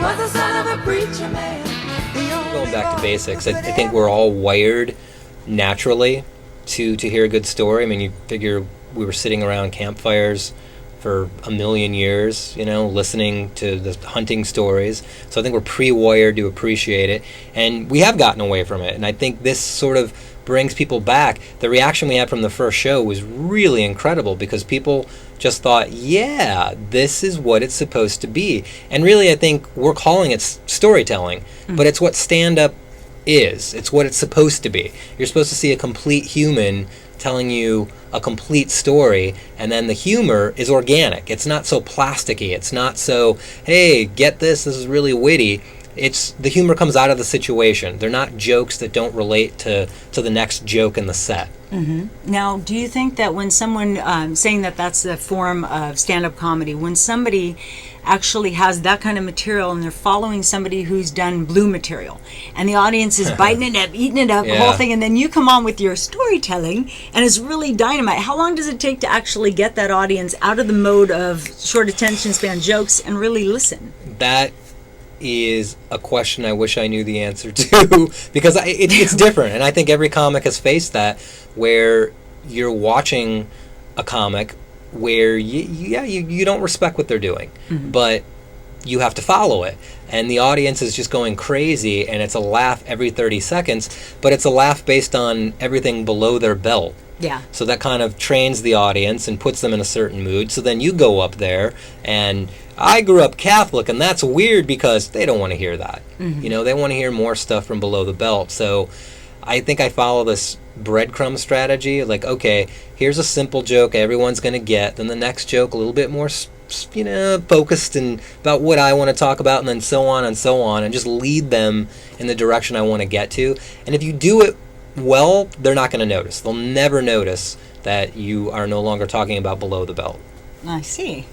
was the son of a preacher man. Going back to basics, I think we're all wired naturally to hear a good story. I mean, you figure we were sitting around campfires for a million years, listening to the hunting stories. So I think we're pre-wired to appreciate it, and we have gotten away from it. And I think this sort of brings people back. The reaction we had from the first show was really incredible because people just thought, yeah, this is what it's supposed to be. And really, I think we're calling it storytelling, but it's what stand-up is. It's what it's supposed to be. You're supposed to see a complete human telling you a complete story, and then the humor is organic. It's not so plasticky. It's not so, hey, get this is really witty. It's the humor comes out of the situation. They're not jokes that don't relate to the next joke in the set. Mm-hmm. Now, do you think that when someone, saying that that's the form of stand-up comedy, when somebody actually has that kind of material and they're following somebody who's done blue material and the audience is biting it up, eating it up, the whole thing, and then you come on with your storytelling and it's really dynamite, how long does it take to actually get that audience out of the mode of short attention span jokes and really listen? That is a question I wish I knew the answer to because it's different, and I think every comic has faced that, where you're watching a comic where you don't respect what they're doing, but you have to follow it, and the audience is just going crazy, and it's a laugh every 30 seconds, but it's a laugh based on everything below their belt. Yeah. So that kind of trains the audience and puts them in a certain mood. So then you go up there, and I grew up Catholic, and that's weird because they don't want to hear that. They want to hear more stuff from below the belt. So I think I follow this breadcrumb strategy. Like, okay, here's a simple joke everyone's going to get. Then the next joke, a little bit more, focused and about what I want to talk about, and then so on, and just lead them in the direction I want to get to. And if you do it well, they're not going to notice. They'll never notice that you are no longer talking about below the belt. I see.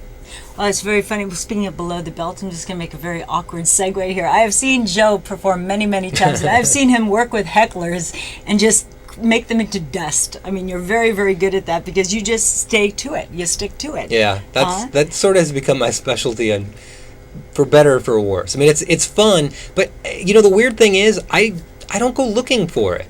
Well, it's very funny. Speaking of below the belt, I'm just going to make a very awkward segue here. I have seen Joe perform many, many times, and I've seen him work with hecklers and just make them into dust. I mean, you're very, very good at that because you just stay to it. You stick to it. Yeah, that sort of has become my specialty, and for better or for worse. I mean, it's fun, but the weird thing is I don't go looking for it.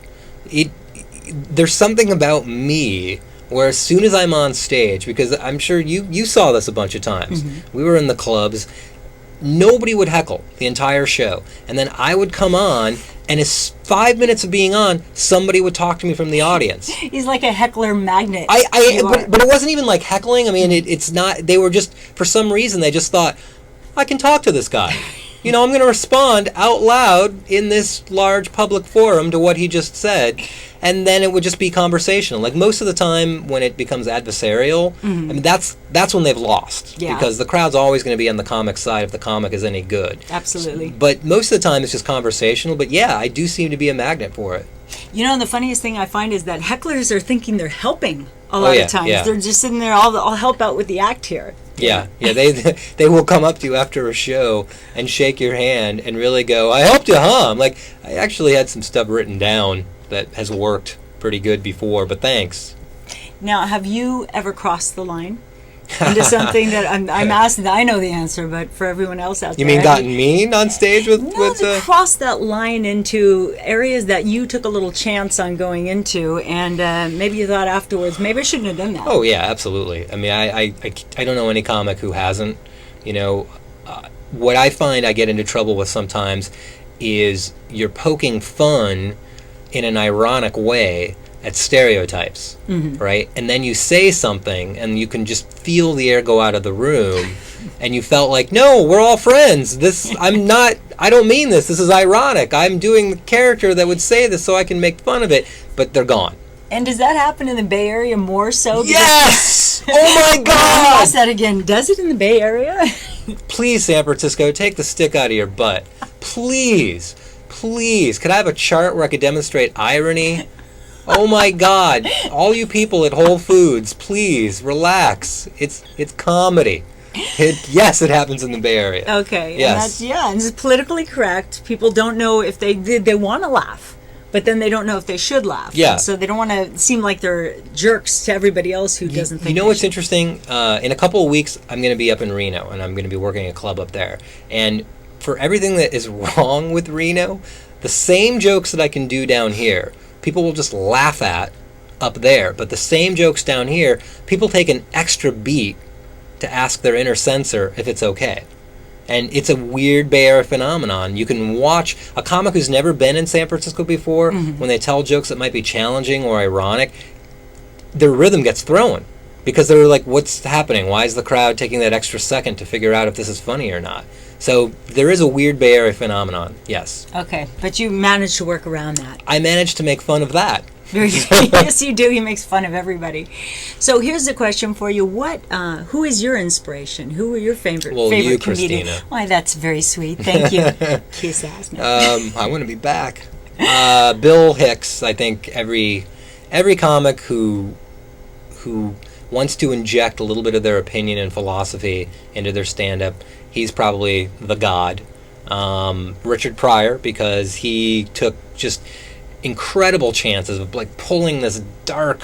There's something about me where as soon as I'm on stage, because I'm sure you saw this a bunch of times, we were in the clubs, nobody would heckle the entire show, and then I would come on, and as 5 minutes of being on, somebody would talk to me from the audience. He's like a heckler magnet. But it wasn't even like heckling. I mean, it's not. They were just, for some reason, they just thought, I can talk to this guy. I'm going to respond out loud in this large public forum to what he just said, and then it would just be conversational. Like most of the time when it becomes adversarial, I mean, that's when they've lost. Yeah. Because the crowd's always going to be on the comic side if the comic is any good. Absolutely. But most of the time it's just conversational, but yeah, I do seem to be a magnet for it. The funniest thing I find is that hecklers are thinking they're helping a lot of times. Yeah. They're just sitting there, I'll help out with the act here. Yeah, they will come up to you after a show and shake your hand and really go, I helped you, huh? I'm like, I actually had some stuff written down that has worked pretty good before, but thanks. Now, have you ever crossed the line into something that I'm asking? I know the answer, but for everyone else out there, you mean gotten mean on stage with? Cross that line into areas that you took a little chance on going into, and maybe you thought afterwards, maybe I shouldn't have done that. Oh yeah, absolutely. I mean, I don't know any comic who hasn't. What I find I get into trouble with sometimes is you're poking fun in an ironic way at stereotypes, right? And then you say something, and you can just feel the air go out of the room, and you felt like, no, we're all friends. I don't mean this. This is ironic. I'm doing the character that would say this so I can make fun of it, but they're gone. And does that happen in the Bay Area more so? Yes! Oh my God! Ask that again. Does it in the Bay Area? Please, San Francisco, take the stick out of your butt. Please. Could I have a chart where I could demonstrate irony? Oh my God! All you people at Whole Foods, please relax. It's comedy. Yes, it happens in the Bay Area. Okay. Yes. And it's politically correct. People don't know if they want to laugh, but then they don't know if they should laugh. Yeah. And so they don't want to seem like they're jerks to everybody else who doesn't think. What's interesting? In a couple of weeks, I'm going to be up in Reno, and I'm going to be working a club up there. And for everything that is wrong with Reno, the same jokes that I can do down here, people will just laugh at up there. But the same jokes down here, people take an extra beat to ask their inner censor if it's okay. And it's a weird Bay Area phenomenon. You can watch a comic who's never been in San Francisco before, when they tell jokes that might be challenging or ironic, their rhythm gets thrown. Because they're like, what's happening? Why is the crowd taking that extra second to figure out if this is funny or not? So there is a weird Bay Area phenomenon, yes. Okay, but you managed to work around that. I managed to make fun of that. Yes, you do. He makes fun of everybody. So here's the question for you: who is your inspiration? Who are your favorite you, comedian? Christina. Why, that's very sweet. Thank you. Kiss ass. No. I want to be back. Bill Hicks. I think every comic who wants to inject a little bit of their opinion and philosophy into their stand-up, he's probably the god. Richard Pryor, because he took just incredible chances of like pulling this dark,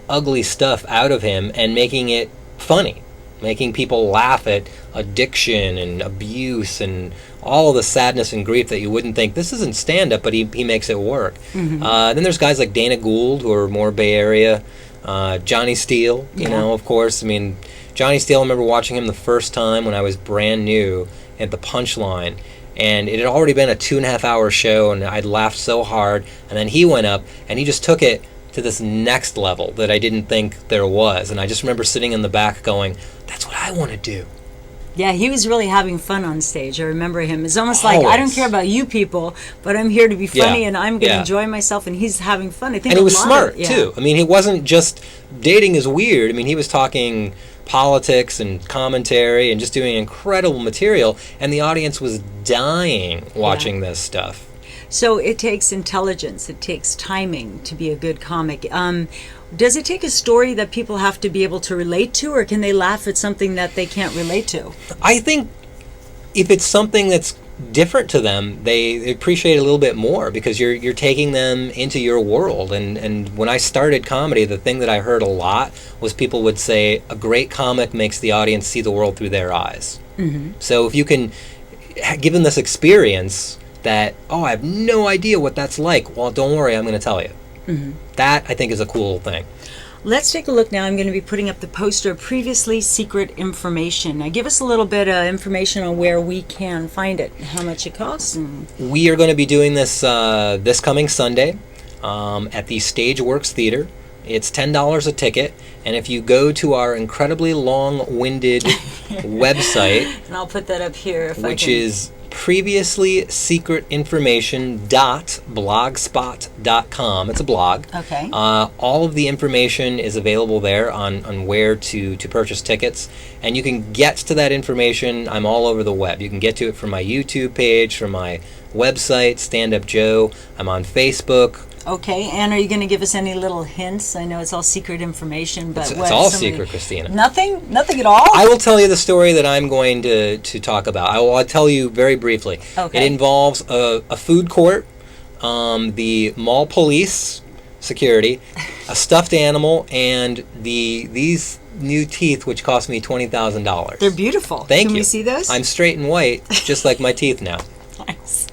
ugly stuff out of him and making it funny, making people laugh at addiction and abuse and all the sadness and grief that you wouldn't think this isn't stand-up, but he makes it work. Then there's guys like Dana Gould, who are more Bay Area. Johnny Steele, you know, of course. I mean, Johnny Steele, I remember watching him the first time when I was brand new at the Punchline, and it had already been a 2.5 hour show, and I'd laughed so hard, and then he went up, and he just took it to this next level that I didn't think there was, and I just remember sitting in the back going, that's what I want to do. Yeah, he was really having fun on stage. I remember him. It's almost like, I don't care about you people, but I'm here to be funny, and I'm going to enjoy myself, and he's having fun. I think, and he was smart, too. I mean, he wasn't just dating is weird. I mean, he was talking politics and commentary and just doing incredible material, and the audience was dying watching this stuff. So it takes intelligence, it takes timing to be a good comic. Does it take a story that people have to be able to relate to, or can they laugh at something that they can't relate to? I think if it's something that's different to them, they appreciate it a little bit more, because you're taking them into your world. And when I started comedy, the thing that I heard a lot was people would say, a great comic makes the audience see the world through their eyes. So if you can give them this experience that, I have no idea what that's like, well, don't worry, I'm going to tell you. That, I think, is a cool thing. Let's take a look now. I'm going to be putting up the poster, Previously Secret Information. Now, give us a little bit of information on where we can find it, how much it costs. We are going to be doing this this coming Sunday at the Stageworks Theater. It's $10 a ticket, and if you go to our incredibly long-winded website, and I'll put that up here, which is previouslysecretinformation.blogspot.com. It's a blog. Okay. All of the information is available there on where to purchase tickets, and you can get to that information. I'm all over the web. You can get to it from my YouTube page, from my website, Stand Up Joe. I'm on Facebook. Okay, and are you going to give us any little hints? I know it's all secret information, but it's all secret, Christina. Nothing at all? I will tell you the story that I'm going to talk about. I'll tell you very briefly. Okay. It involves a food court, the mall police, security, a stuffed animal, and these new teeth, which cost me $20,000. They're beautiful. Thank you. Can we see those? I'm straight and white, just like my teeth now. Nice.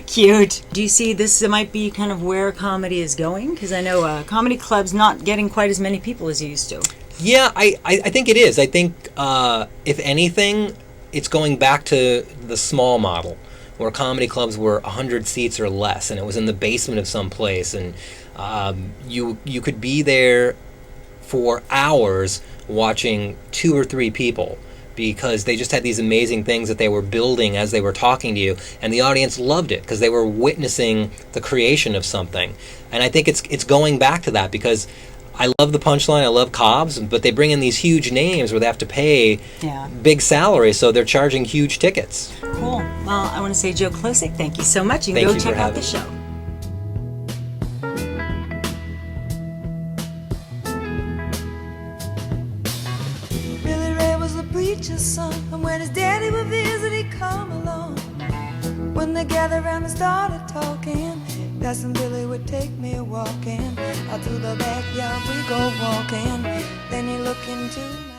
Cute. Do you see this might be kind of where comedy is going? Because I know comedy clubs not getting quite as many people as you used to. Yeah, I think it is. I think, if anything, it's going back to the small model, where comedy clubs were 100 seats or less, and it was in the basement of some place, and you could be there for hours watching 2 or 3 people, because they just had these amazing things that they were building as they were talking to you, and the audience loved it because they were witnessing the creation of something. And I think it's going back to that, because I love the Punchline, I love Cobb's, but they bring in these huge names where they have to pay big salaries, so they're charging huge tickets. Cool. Well, I want to say, Joe Klocek, thank you so much. You can go check out the show. Preacher's son, and when his daddy would visit, he'd come along. When they gathered around and started talking, Cousin Billy would take me walking. Out through the backyard we go walking. Then he looked into my